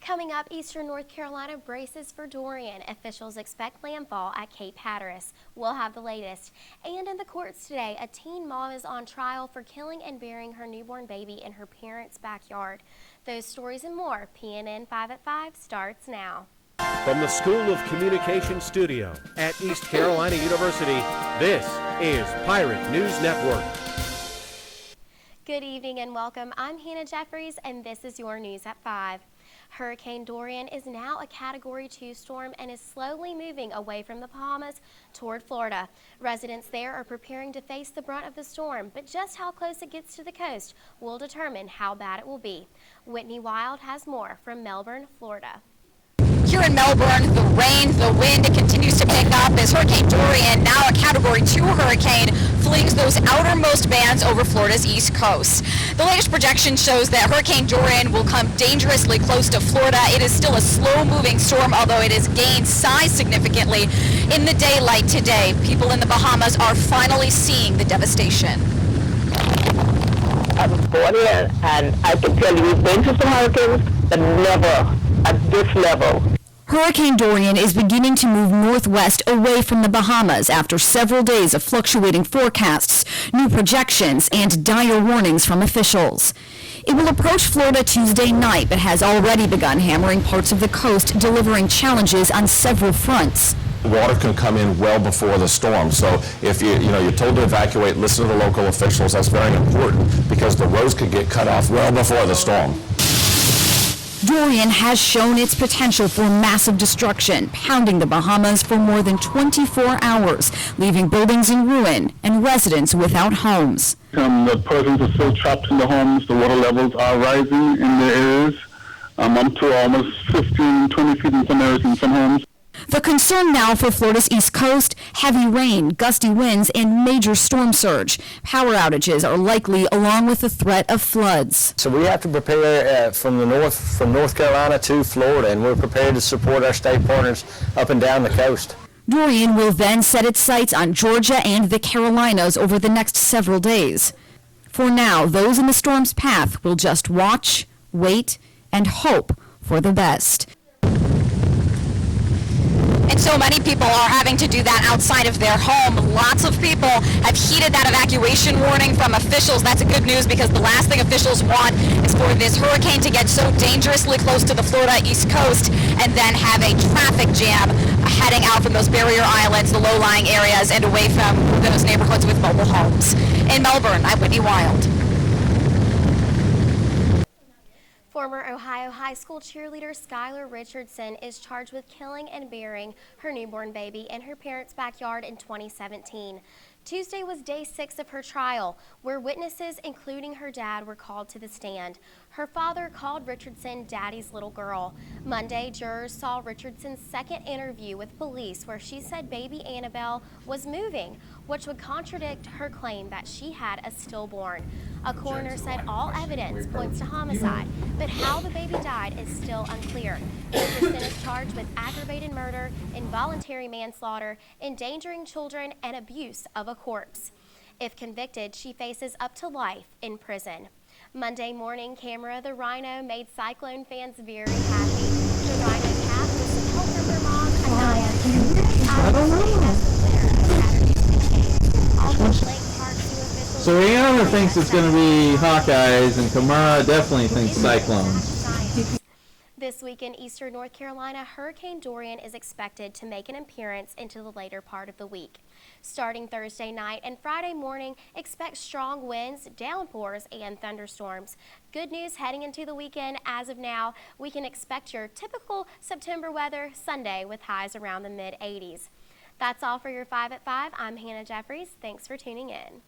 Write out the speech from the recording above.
Coming up, Eastern North Carolina braces for Dorian. Officials expect landfall at Cape Hatteras. We'll have the latest. And in the courts today, a teen mom is on trial for killing and burying her newborn baby in her parents' backyard. Those stories and more, PNN 5 at 5 starts now. From the School of Communication Studio at East Carolina University, this is Pirate News Network. Good evening and welcome. I'm Hannah Jeffries and this is your News at 5. Hurricane Dorian is now a Category 2 storm and is slowly moving away from the Bahamas toward Florida. Residents there are preparing to face the brunt of the storm, but just how close it gets to the coast will determine how bad it will be. Whitney Wild has more from Melbourne, Florida. Here in Melbourne, the rain, the wind, it continues to pick up as Hurricane Dorian, now a Category 2 hurricane, flings those outermost bands over Florida's east coast. The latest projection shows that Hurricane Dorian will come dangerously close to Florida. It is still a slow-moving storm, although it has gained size significantly. In the daylight today, people in the Bahamas are finally seeing the devastation. I was born here, and I can tell you we've been to some hurricanes, but never at this level. Hurricane Dorian is beginning to move northwest away from the Bahamas after several days of fluctuating forecasts, new projections, and dire warnings from officials. It will approach Florida Tuesday night, but has already begun hammering parts of the coast, delivering challenges on several fronts. Water can come in well before the storm, so if you're told to evacuate, listen to the local officials. That's very important because the roads could get cut off well before the storm. Dorian has shown its potential for massive destruction, pounding the Bahamas for more than 24 hours, leaving buildings in ruin and residents without homes. The persons are still trapped in the homes. The water levels are rising in the areas, up to almost 15, 20 feet in some areas in some homes. The concern now for Florida's east coast, heavy rain, gusty winds, and major storm surge. Power outages are likely, along with the threat of floods. So we have to prepare from North Carolina to Florida, and we're prepared to support our state partners up and down the coast. Dorian will then set its sights on Georgia and the Carolinas over the next several days. For now, those in the storm's path will just watch, wait, and hope for the best. And so many people are having to do that outside of their home. Lots of people have heeded that evacuation warning from officials. That's good news because the last thing officials want is for this hurricane to get so dangerously close to the Florida East Coast and then have a traffic jam heading out from those barrier islands, the low-lying areas, and away from those neighborhoods with mobile homes. In Melbourne, I'm Whitney Wild. Former Ohio High School cheerleader Skylar Richardson is charged with killing and burying her newborn baby in her parents' backyard in 2017. Tuesday was day 6 of her trial, where witnesses, including her dad, were called to the stand. Her father called Richardson Daddy's little girl. Monday, jurors saw Richardson's second interview with police where she said baby Annabelle was moving, which would contradict her claim that she had a stillborn. A coroner said all evidence points to homicide, but how the baby died is still unclear. Richardson is charged with aggravated murder, involuntary manslaughter, endangering children, and abuse of a corpse. If convicted, she faces up to life in prison. Monday morning, Camera the Rhino made Cyclone fans very happy. The Rhino calf was some help from her mom, Anaya. So Rihanna thinks it's going to be Hawkeyes, and Kamara definitely thinks Cyclones. This week in Eastern North Carolina, Hurricane Dorian is expected to make an appearance into the later part of the week. Starting Thursday night and Friday morning, expect strong winds, downpours, and thunderstorms. Good news heading into the weekend. As of now, we can expect your typical September weather Sunday with highs around the mid-80s. That's all for your 5 at 5. I'm Hannah Jeffries. Thanks for tuning in.